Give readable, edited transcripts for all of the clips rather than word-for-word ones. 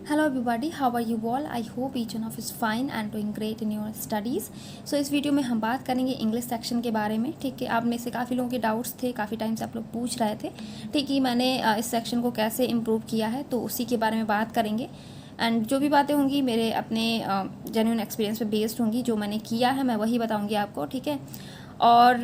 Hello everybody, how are you all? I hope each one of you is fine and doing great in your studies. So इस video में हम बात करेंगे English section के बारे में। ठीक है, आप में से काफ़ी लोगों के डाउट्स थे, काफ़ी टाइम से आप लोग पूछ रहे थे ठीक है मैंने इस सेक्शन को कैसे इम्प्रूव किया है, तो उसी के बारे में बात करेंगे। एंड जो भी बातें होंगी मेरे अपने जेन्युइन एक्सपीरियंस पे बेस्ड होंगी, जो मैंने किया है मैं वही बताऊँगी आपको। ठीक है, और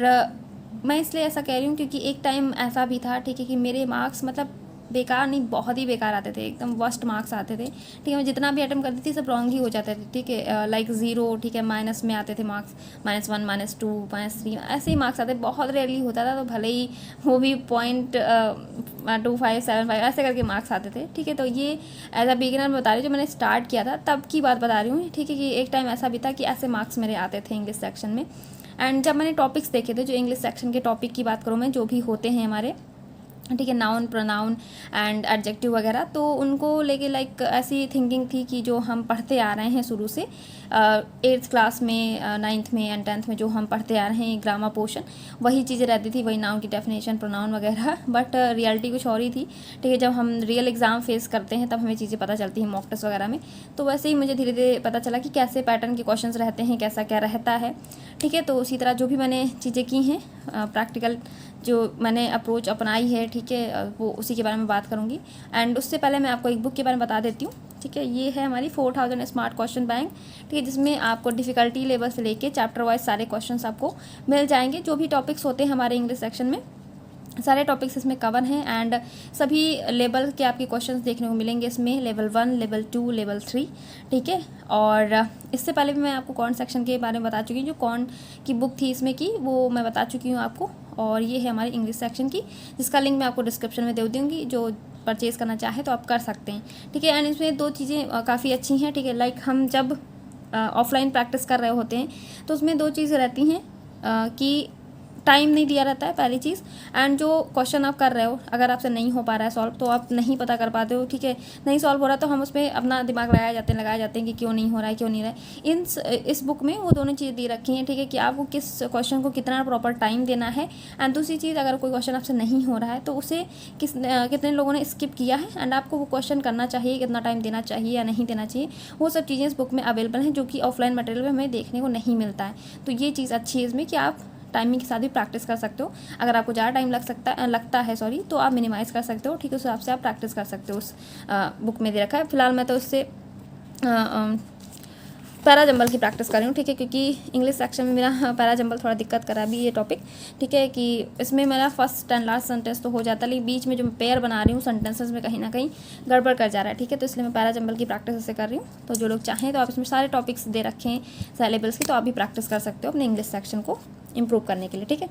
मैं इसलिए ऐसा कह रही हूँ क्योंकि एक टाइम ऐसा भी था ठीक है कि मेरे मार्क्स मतलब बेकार नहीं, बहुत ही बेकार आते थे, एकदम वर्स्ट मार्क्स आते थे। ठीक है, मैं जितना भी अटेम्प्ट करती थी सब रॉन्ग ही हो जाते थे। ठीक है, लाइक ज़ीरो, ठीक है, माइनस में आते थे मार्क्स, -1 -2 -3 ऐसे ही मार्क्स आते, बहुत रेयरली होता था। तो भले ही वो भी 0.2575 ऐसे करके मार्क्स आते थे। ठीक है, तो ये एज अ बिगिनर मैं बता रही हूँ, जो मैंने स्टार्ट किया था तब की बात बता रही हूँ। ठीक है, कि एक टाइम ऐसा भी था कि ऐसे मार्क्स मेरे आते थे इंग्लिश सेक्शन में। एंड जब मैंने टॉपिक्स देखे थे, जो इंग्लिश सेक्शन के टॉपिक की बात करूँ मैं, जो भी होते हैं हमारे, ठीक है, नाउन, प्रोनाउन एंड एडजेक्टिव वगैरह, तो उनको लेके लाइक ऐसी थिंकिंग थी कि जो हम पढ़ते आ रहे हैं शुरू से 8th क्लास में, 9th में एंड 10th में जो हम पढ़ते आ रहे हैं ग्रामर पोर्शन, वही चीज़ें रहती थी, वही नाउन की डेफिनेशन, प्रोनाउन वगैरह। बट रियलिटी कुछ और ही थी। ठीक है, जब हम रियल एग्ज़ाम फेस करते हैं तब हमें चीज़ें पता चलती हैं मॉक टेस्ट वगैरह में। तो वैसे ही मुझे धीरे धीरे पता चला कि कैसे पैटर्न के क्वेश्चंस रहते हैं, कैसा क्या रहता है। ठीक है, तो उसी तरह जो भी मैंने चीज़ें की हैं, प्रैक्टिकल जो मैंने अप्रोच अपनाई है, ठीक है, वो उसी के बारे में बात करूँगी। एंड उससे पहले मैं आपको एक बुक के बारे में बता देती हूँ। ठीक है, ये है हमारी 4000 स्मार्ट क्वेश्चन बैंक। ठीक है, जिसमें आपको डिफ़िकल्टी लेवल से लेके चैप्टर वाइज सारे क्वेश्चंस आपको मिल जाएंगे। जो भी टॉपिक्स होते हैं हमारे इंग्लिश सेक्शन में, सारे टॉपिक्स इसमें कवर हैं। एंड सभी लेवल के आपके क्वेश्चंस देखने को मिलेंगे इसमें, लेवल 1, लेवल 2, लेवल 3। ठीक है, और इससे पहले भी मैं आपको कौन सेक्शन के बारे में बता चुकी हूँ, जो कौन की बुक थी इसमें की, वो मैं बता चुकी हूँ आपको। और ये है हमारी इंग्लिश सेक्शन की, जिसका लिंक मैं आपको डिस्क्रिप्शन में दे दूँगी, जो परचेज़ करना चाहे तो आप कर सकते हैं। ठीक है, एंड इसमें दो चीज़ें काफ़ी अच्छी हैं। ठीक है, लाइक हम जब ऑफलाइन प्रैक्टिस कर रहे होते हैं तो उसमें दो चीज़ें रहती हैं कि टाइम नहीं दिया रहता है, पहली चीज़। एंड जो क्वेश्चन आप कर रहे हो, अगर आपसे नहीं हो पा रहा है सॉल्व, तो आप नहीं पता कर पाते हो। ठीक है, नहीं सॉल्व हो रहा तो हम उस पर अपना दिमाग लगाए जाते हैं कि क्यों नहीं हो रहा है, क्यों नहीं रहा है। इस बुक में वो दोनों चीज़ें दी रखी हैं। ठीक है, कि आपको किस क्वेश्चन को कितना प्रॉपर टाइम देना है। एंड दूसरी चीज़, अगर कोई क्वेश्चन आपसे नहीं हो रहा है तो उसे कितने लोगों ने स्किप किया है, एंड आपको वो क्वेश्चन करना चाहिए, कितना टाइम देना चाहिए या नहीं देना चाहिए, वो सब चीज़ें इस बुक में अवेलेबल हैं, जो कि ऑफलाइन मटेरियल में हमें देखने को नहीं मिलता है। तो ये चीज़ अच्छी है इसमें कि आप टाइमिंग के साथ भी प्रैक्टिस कर सकते हो। अगर आपको ज़्यादा टाइम लगता है तो आप मिनिमाइज़ कर सकते हो। ठीक है, उस हिसाब से आप प्रैक्टिस कर सकते हो। उस बुक में दे रखा है। फिलहाल मैं तो इससे पैरा जंबल की प्रैक्टिस कर रही हूँ। ठीक है, क्योंकि इंग्लिश सेक्शन में मेरा पैरा जंबल थोड़ा दिक्कत करा अभी ये टॉपिक। ठीक है, कि इसमें मेरा फर्स्ट एंड लास्ट सेंटेंस तो हो जाता है, लेकिन बीच में जो मैं पेयर बना रही हूँ सेंटेंसेस में कहीं ना कहीं गड़बड़ कर जा रहा है। ठीक है, तो इसलिए मैं पैरा जंबल की प्रैक्टिस ऐसे कर रही हूँ। तो जो लोग चाहें तो आप इसमें सारे टॉपिक्स दे रखे हैं सिलेबस के, तो आप भी प्रैक्टिस कर सकते हो अपने इंग्लिश सेक्शन को इम्प्रूव करने के लिए। ठीक है,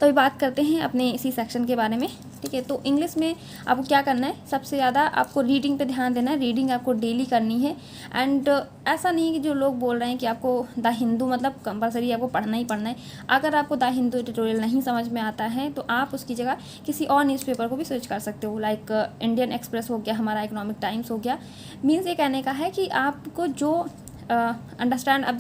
तो अभी बात करते हैं अपने इसी सेक्शन के बारे में। ठीक है, तो इंग्लिश में आपको क्या करना है, सबसे ज़्यादा आपको रीडिंग पे ध्यान देना है। रीडिंग आपको डेली करनी है। एंड ऐसा नहीं है कि जो लोग बोल रहे हैं कि आपको द हिंदू मतलब कंपलसरी आपको पढ़ना ही पढ़ना है। अगर आपको द हिंदू एडिटोरियल नहीं समझ में आता है तो आप उसकी जगह किसी और न्यूज़पेपर को भी सर्च कर सकते हो, लाइक इंडियन एक्सप्रेस हो गया, हमारा इकोनॉमिक टाइम्स हो गया। मीन्स ये कहने का है कि आपको जो अंडरस्टैंड, अब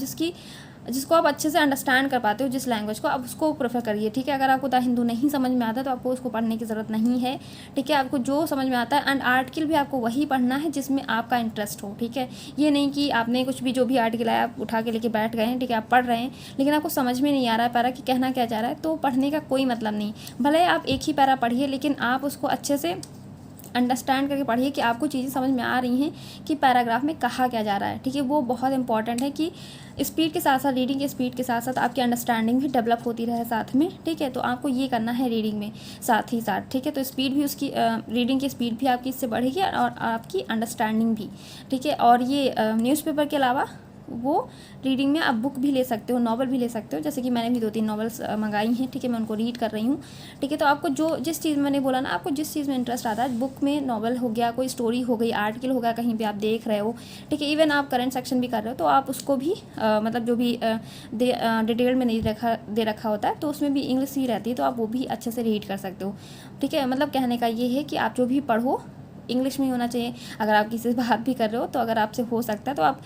जिसको आप अच्छे से अंडरस्टैंड कर पाते हो, जिस लैंग्वेज को, आप उसको प्रेफर करिए। ठीक है, अगर आपको द हिंदू नहीं समझ में आता तो आपको उसको पढ़ने की ज़रूरत नहीं है। ठीक है, आपको जो समझ में आता है, एंड आर्टिकल भी आपको वही पढ़ना है जिसमें आपका इंटरेस्ट हो। ठीक है, ये नहीं कि आपने कुछ भी जो भी आर्टिकल आया आप उठा के लेके बैठ गए हैं। ठीक है, आप पढ़ रहे हैं लेकिन आपको समझ में नहीं आ रहा है पैरा कि कहना क्या चाह रहा है, तो पढ़ने का कोई मतलब नहीं। भले आप एक ही पैरा पढ़िए, लेकिन आप उसको अच्छे से अंडरस्टैंड करके पढ़िए कि आपको चीज़ें समझ में आ रही हैं कि पैराग्राफ में कहा क्या जा रहा है। ठीक है, वो बहुत इंपॉर्टेंट है कि स्पीड के साथ साथ, रीडिंग की स्पीड के साथ साथ आपकी अंडरस्टैंडिंग भी डेवलप होती रहे साथ में। ठीक है, तो आपको ये करना है रीडिंग में साथ ही साथ। ठीक है, तो स्पीड भी उसकी, रीडिंग की स्पीड भी आपकी इससे बढ़ेगी और आपकी अंडरस्टैंडिंग भी। ठीक है, और ये न्यूज़पेपर के अलावा वो रीडिंग में आप बुक भी ले सकते हो, नॉवल भी ले सकते हो। जैसे कि मैंने भी 2-3 नॉवेल्स मंगाई हैं। ठीक है, मैं उनको रीड कर रही हूँ। ठीक है, तो आपको जो जिस चीज़ मैंने बोला ना, आपको जिस चीज़ में इंटरेस्ट आता है, बुक में नॉवल हो गया, कोई स्टोरी हो गई, आर्टिकल हो गया, कहीं पे आप देख रहे हो। ठीक है, इवन आप करंट सेक्शन भी कर रहे हो तो आप उसको भी मतलब जो भी डिटेल में नहीं दे रखा होता है तो उसमें भी इंग्लिश ही रहती है, तो आप वो भी अच्छे से रीड कर सकते हो। ठीक है, मतलब कहने का ये है कि आप जो भी पढ़ो इंग्लिश में ही होना चाहिए। अगर आप किसी से बात भी कर रहे हो तो अगर आपसे हो सकता है तो आप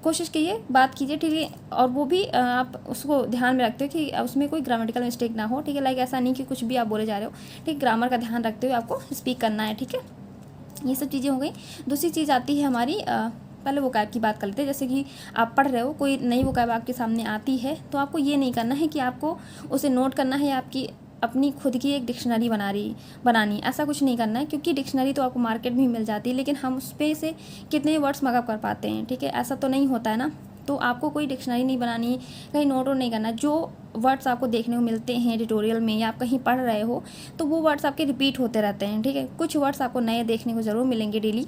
कोशिश कीजिए, बात कीजिए। ठीक है, और वो भी आप उसको ध्यान में रखते हो कि उसमें कोई ग्रामेटिकल मिस्टेक ना हो। ठीक है, लाइक ऐसा नहीं कि कुछ भी आप बोले जा रहे हो। ठीक, ग्रामर का ध्यान रखते हुए आपको स्पीक करना है। ठीक है, ये सब चीज़ें हो गई। दूसरी चीज़ आती है हमारी पहले वोकैब की बात कर लेते हैं। जैसे कि आप पढ़ रहे हो, कोई नई वोकैब आपके सामने आती है, तो आपको ये नहीं करना है कि आपको उसे नोट करना है, आपकी अपनी खुद की एक डिक्शनरी बनानी, ऐसा कुछ नहीं करना है, क्योंकि डिक्शनरी तो आपको मार्केट में ही मिल जाती है, लेकिन हम उस पर से कितने वर्ड्स मगअप कर पाते हैं, ठीक है, ऐसा तो नहीं होता है ना। तो आपको कोई डिक्शनरी नहीं बनानी, कहीं नोट और नहीं करना। जो वर्ड्स आपको देखने को मिलते हैं ट्यूटोरियल में या आप कहीं पढ़ रहे हो, तो वो वर्ड्स आपके रिपीट होते रहते हैं, ठीक है। कुछ वर्ड्स आपको नए देखने को ज़रूर मिलेंगे डेली,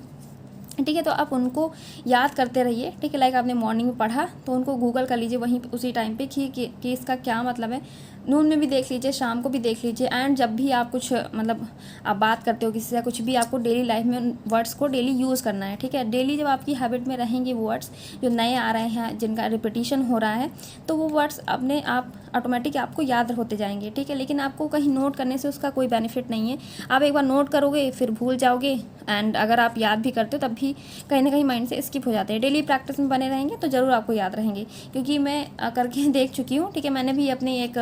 ठीक है, तो आप उनको याद करते रहिए, ठीक है। लाइक आपने मॉर्निंग में पढ़ा तो उनको गूगल कर लीजिए वहीं उसी टाइम पे कि इसका क्या मतलब है। नून में भी देख लीजिए, शाम को भी देख लीजिए, एंड जब भी आप कुछ मतलब आप बात करते हो किसी से, कुछ भी आपको डेली लाइफ में उन वर्ड्स को डेली यूज़ करना है, ठीक है। डेली जब आपकी हैबिट में रहेंगे वो वर्ड्स जो नए आ रहे हैं, जिनका रिपीटिशन हो रहा है, तो वो वर्ड्स अपने आप ऑटोमेटिक आपको याद होते जाएंगे, ठीक है। लेकिन आपको कहीं नोट करने से उसका कोई बेनिफिट नहीं है। आप एक बार नोट करोगे फिर भूल जाओगे, एंड अगर आप याद भी करते हो तब भी कहीं ना कहीं माइंड से स्किप हो जाते हैं। डेली प्रैक्टिस में बने रहेंगे तो ज़रूर आपको याद रहेंगे, क्योंकि मैं करके देख चुकी हूँ, ठीक है। मैंने भी अपनी एक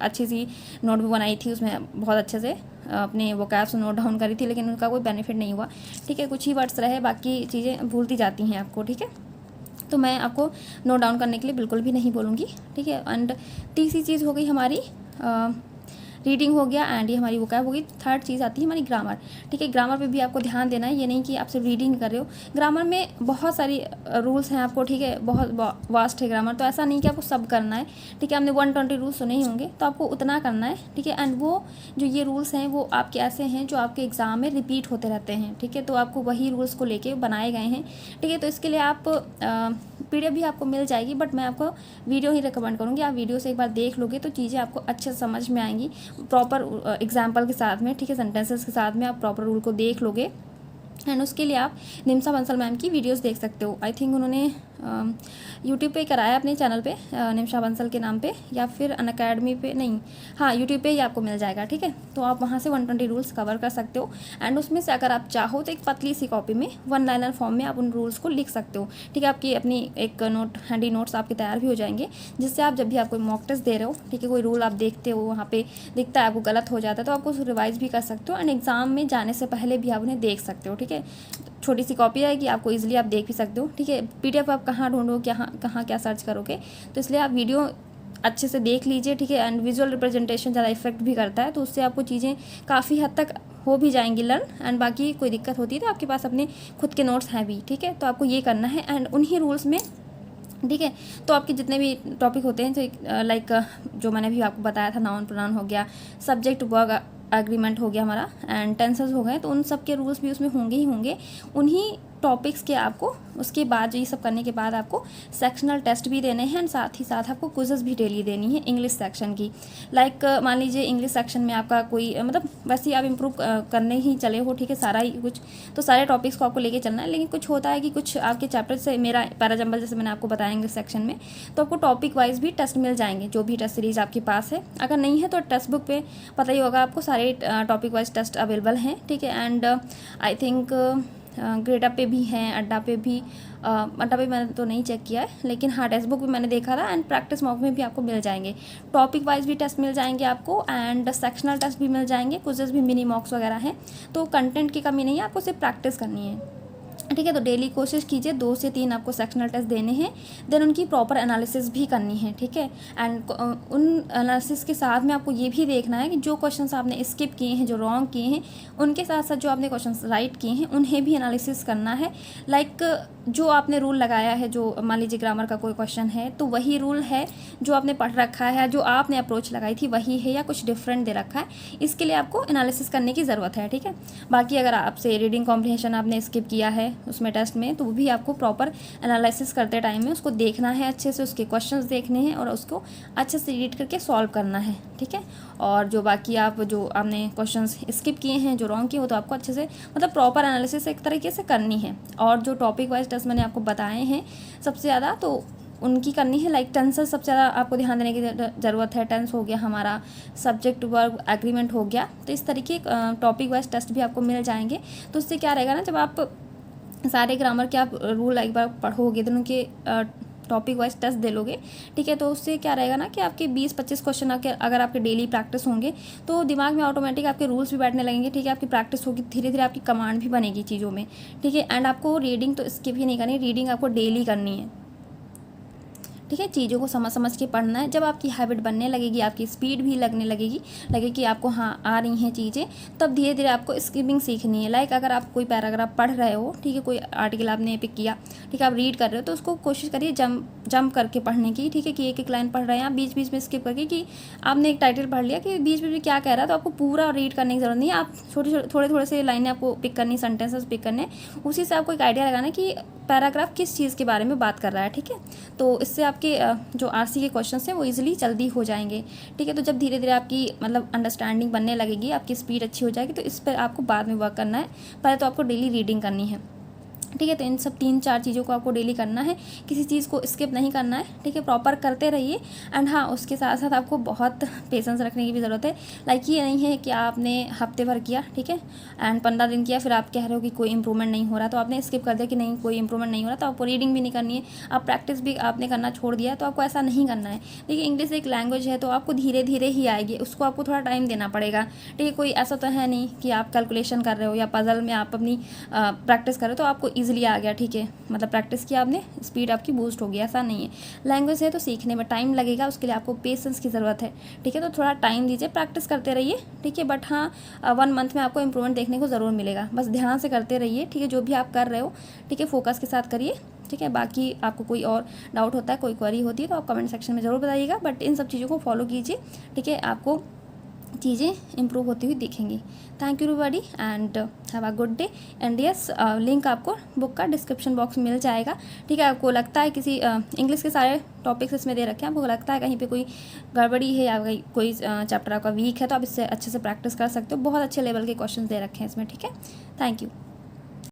अच्छी सी नोटबुक बनाई थी, उसमें बहुत अच्छे से अपने वोकैब्स नोट डाउन करी थी, लेकिन उनका कोई बेनिफिट नहीं हुआ, ठीक है। कुछ ही वर्ड्स रहे, बाकी चीज़ें भूलती जाती हैं आपको, ठीक है। तो मैं आपको नोट डाउन करने के लिए बिल्कुल भी नहीं बोलूँगी, ठीक है। एंड तीसरी चीज़ हो गई हमारी रीडिंग हो गया, एंड ये हमारी वोकैब हो गई। थर्ड चीज़ आती है हमारी ग्रामर, ठीक है। ग्रामर पे भी आपको ध्यान देना है, ये नहीं कि आप सिर्फ रीडिंग कर रहे हो। ग्रामर में बहुत सारी रूल्स हैं आपको, ठीक है, बहुत वास्ट है ग्रामर, तो ऐसा नहीं कि आपको सब करना है, ठीक है। आपने 120 रूल्स सुने ही होंगे, तो आपको उतना करना है, ठीक है। एंड वो जो ये रूल्स हैं वो आपके ऐसे हैं जो आपके एग्ज़ाम में रिपीट होते रहते हैं, ठीक है। तो आपको वही रूल्स को लेके बनाए गए हैं, ठीक है। तो इसके लिए आप PDF भी आपको मिल जाएगी, बट मैं आपको वीडियो ही रिकमेंड करूँगी। आप वीडियो से एक बार देख लोगे तो चीज़ें आपको अच्छे से समझ में आएंगी, प्रॉपर एग्जाम्पल के साथ में, ठीक है, सेंटेंसेस के साथ में आप प्रॉपर रूल को देख लोगे। एंड उसके लिए आप निम्सा बंसल मैम की वीडियोस देख सकते हो। आई थिंक उन्होंने यूट्यूब पे कराया अपने चैनल पे, निम्सा बंसल के नाम पे, या फिर अनअकैडमी पे, नहीं, हाँ, यूट्यूब पे ही आपको मिल जाएगा, ठीक है। तो आप वहाँ से 120 रूल्स कवर कर सकते हो, एंड उसमें से अगर आप चाहो तो एक पतली सी कॉपी में 1 लाइनर फॉर्म में आप उन रूल्स को लिख सकते हो, ठीक है। आपकी अपनी एक हैंडी नोट्स आपके तैयार भी हो जाएंगे, जिससे आप जब भी आप कोई मॉक टेस्ट दे रहे हो, ठीक है, कोई रूल आप देखते हो वहाँ पे दिखता है आपको गलत हो जाता है, तो आपको रिवाइज भी कर सकते हो, एंड एग्जाम में जाने से पहले भी आप उन्हें देख सकते हो, ठीक है। छोटी सी कॉपी आएगी, आपको इजीली आप देख भी सकते हो, ठीक है। PDF आप कहाँ ढूंढोगे, कहाँ क्या सर्च करोगे, तो इसलिए आप वीडियो अच्छे से देख लीजिए, ठीक है। एंड विजुअल रिप्रेजेंटेशन ज़्यादा इफेक्ट भी करता है, तो उससे आपको चीज़ें काफ़ी हद तक हो भी जाएंगी लर्न। एंड बाकी कोई दिक्कत होती है तो आपके पास अपने खुद के नोट्स हैं भी, ठीक है। तो आपको ये करना है, एंड उन्हीं रूल्स में, ठीक है। तो आपके जितने भी टॉपिक होते हैं, तो लाइक जो मैंने भी आपको बताया था, नाउन प्रोनाउन हो गया, सब्जेक्ट वर्ब एग्रीमेंट हो गया हमारा, एंड टेंसेस हो गए, तो उन सब के रूल्स भी उसमें होंगे ही होंगे। उन्हीं टॉपिक्स के आपको उसके बाद ये सब करने के बाद आपको सेक्शनल टेस्ट भी देने हैं, एंड साथ ही साथ आपको क्विज़ेस भी डेली देनी है इंग्लिश सेक्शन की। लाइक मान लीजिए इंग्लिश सेक्शन में आपका कोई मतलब वैसे ही आप इम्प्रूव करने ही चले हो, ठीक है, सारा ही कुछ, तो सारे टॉपिक्स को आपको लेके चलना है। लेकिन कुछ होता है कि कुछ आपके चैप्टर से, मेरा पैराजंबल जैसे मैंने आपको बताया इंग्लिश सेक्शन में, तो आपको टॉपिक वाइज भी टेस्ट मिल जाएंगे, जो भी टेस्ट सीरीज आपके पास है। अगर नहीं है तो टेक्स्ट बुक पे पता ही होगा आपको, सारे टॉपिक वाइज टेस्ट अवेलेबल हैं, ठीक है। एंड आई थिंक ग्रेडा पे भी हैं, अड्डा पे भी, अड्डा पे मैंने तो नहीं चेक किया है, लेकिन हाँ टेक्स्ट बुक भी मैंने देखा था, एंड प्रैक्टिस मॉक में भी आपको मिल जाएंगे। टॉपिक वाइज भी टेस्ट मिल जाएंगे आपको, एंड सेक्शनल टेस्ट भी मिल जाएंगे, क्विज़ेस भी, मिनी मॉक्स वगैरह हैं। तो कंटेंट की कमी नहीं है, आपको सिर्फ प्रैक्टिस करनी है, ठीक है। तो डेली कोशिश कीजिए 2 से 3 आपको सेक्शनल टेस्ट देने हैं, देन उनकी प्रॉपर एनालिसिस भी करनी है, ठीक है। एंड उन एनालिसिस के साथ में आपको ये भी देखना है कि जो क्वेश्चंस आपने स्किप किए हैं, जो रॉन्ग किए हैं, उनके साथ साथ जो आपने क्वेश्चंस राइट किए हैं उन्हें भी एनालिसिस करना है। लाइक जो आपने रूल लगाया है, जो मान लीजिए ग्रामर का कोई क्वेश्चन है तो वही रूल है जो आपने पढ़ रखा है, जो आपने अप्रोच लगाई थी वही है, या कुछ डिफरेंट दे रखा है, इसके लिए आपको एनालिसिस करने की ज़रूरत है, ठीक है। बाकी अगर आपसे रीडिंग कॉम्प्रिहेंशन आपने स्किप किया है उसमें टेस्ट में, तो वो भी आपको प्रॉपर एनालिसिस करते टाइम में उसको देखना है, अच्छे से उसके क्वेश्चंस देखने हैं और उसको अच्छे से रीड करके सॉल्व करना है, ठीक है। और जो बाकी आप जो आपने क्वेश्चंस स्किप किए हैं, जो रॉन्ग किए, वो तो आपको अच्छे से मतलब प्रॉपर एनालिसिस एक तरीके से करनी है। और जो टॉपिक वाइज टेस्ट मैंने आपको बताए हैं सबसे ज़्यादा, तो उनकी करनी है। लाइक टेंसेस सबसे ज़्यादा आपको ध्यान देने की ज़रूरत है। टेंस हो गया हमारा, सब्जेक्ट वर्ब एग्रीमेंट हो गया, तो इस तरीके टॉपिक वाइज टेस्ट भी आपको मिल जाएंगे। तो उससे क्या रहेगा ना, जब आप सारे ग्रामर के आप रूल एक बार पढ़ोगे तो उनके टॉपिक वाइज टेस्ट दे लोगे, ठीक है, तो उससे क्या रहेगा ना कि आपके 20-25 क्वेश्चन अगर आपके डेली प्रैक्टिस होंगे तो दिमाग में ऑटोमेटिक आपके रूल्स भी बैठने लगेंगे, ठीक है, आपकी प्रैक्टिस होगी, धीरे धीरे आपकी कमांड भी बनेगी चीज़ों में, ठीक है। एंड आपको रीडिंग तो स्किप ही नहीं करनी, रीडिंग आपको डेली करनी है, ठीक है, चीज़ों को समझ के पढ़ना है। जब आपकी हैबिट बनने लगेगी, आपकी स्पीड भी लगने लगेगी कि आपको हाँ आ रही हैं चीज़ें, तब धीरे धीरे आपको स्किपिंग सीखनी है। लाइक अगर आप कोई पैराग्राफ पढ़ रहे हो, ठीक है, कोई आर्टिकल आपने पिक किया, ठीक है, आप रीड कर रहे हो तो उसको कोशिश करिए जंप करके पढ़ने की, ठीक है, कि एक एक लाइन पढ़ रहे हैं आप, बीच बीच में स्किप करके, कि आपने एक टाइटल पढ़ लिया कि बीच बीच में क्या कह रहा है तो आपको पूरा रीड करने की जरूरत नहीं है, आप थोड़े से लाइनें आपको पिक करनी, सेंटेंसेस पिक करने, उसी से आपको एक आइडिया लगाना कि पैराग्राफ किस चीज़ के बारे में बात कर रहा है, ठीक है। तो इससे आपके जो आरसी के क्वेश्चंस हैं वो इजीली जल्दी हो जाएंगे, ठीक है। तो जब धीरे धीरे आपकी मतलब अंडरस्टैंडिंग बनने लगेगी, आपकी स्पीड अच्छी हो जाएगी, तो इस पर आपको बाद में वर्क करना है, पहले तो आपको डेली रीडिंग करनी है, ठीक है। तो इन सब 3-4 चीज़ों को आपको डेली करना है, किसी चीज़ को स्किप नहीं करना है, ठीक है, प्रॉपर करते रहिए। एंड हाँ, उसके साथ साथ आपको बहुत पेशेंस रखने की भी ज़रूरत है। लाइक ये नहीं है कि आपने हफ्ते भर किया, ठीक है, एंड 15 दिन किया, फिर आप कह रहे हो कि कोई इंप्रूवमेंट नहीं हो रहा, तो आपने स्किप कर दिया कि नहीं कोई इंप्रूवमेंट नहीं हो रहा, तो आपको रीडिंग भी नहीं करनी है, आप प्रैक्टिस भी आपने करना छोड़ दिया, तो आपको ऐसा नहीं करना है। देखिए इंग्लिश एक लैंग्वेज है, तो आपको धीरे धीरे ही आएगी, उसको आपको थोड़ा टाइम देना पड़ेगा, ठीक है। कोई ऐसा तो है नहीं कि आप कैलकुलेशन कर रहे हो या पजल में आप अपनी प्रैक्टिस कर रहे हो तो आपको ईजिली आ गया, ठीक है, मतलब प्रैक्टिस किया आपने, स्पीड आपकी बूस्ट हो गई, ऐसा नहीं है। लैंग्वेज है तो सीखने में टाइम लगेगा, उसके लिए आपको पेशेंस की ज़रूरत है, ठीक है। तो थोड़ा टाइम दीजिए, प्रैक्टिस करते रहिए, ठीक है। बट हाँ 1 मंथ में आपको इंप्रूवमेंट देखने को ज़रूर मिलेगा, बस ध्यान से करते रहिए, ठीक है, जो भी आप कर रहे हो, ठीक है, फोकस के साथ करिए, ठीक है। बाकी आपको कोई और डाउट होता है, कोई क्वेरी होती है तो आप कमेंट सेक्शन में ज़रूर बताइएगा, बट इन सब चीज़ों को फॉलो कीजिए, ठीक है, आपको चीज़ें इंप्रूव होती हुई दिखेंगी। Thank you everybody and have a good day. And yes, link आपको बुक का डिस्क्रिप्शन बॉक्स में मिल जाएगा, ठीक है। आपको लगता है किसी इंग्लिश के सारे टॉपिक्स इसमें दे रखे हैं, आपको लगता है कहीं पे कोई गड़बड़ी है या कोई चैप्टर आपका वीक है, तो आप इससे अच्छे से प्रैक्टिस कर सकते हो, बहुत अच्छे लेवल के क्वेश्चन दे रखे हैं इसमें, ठीक है। Thank you.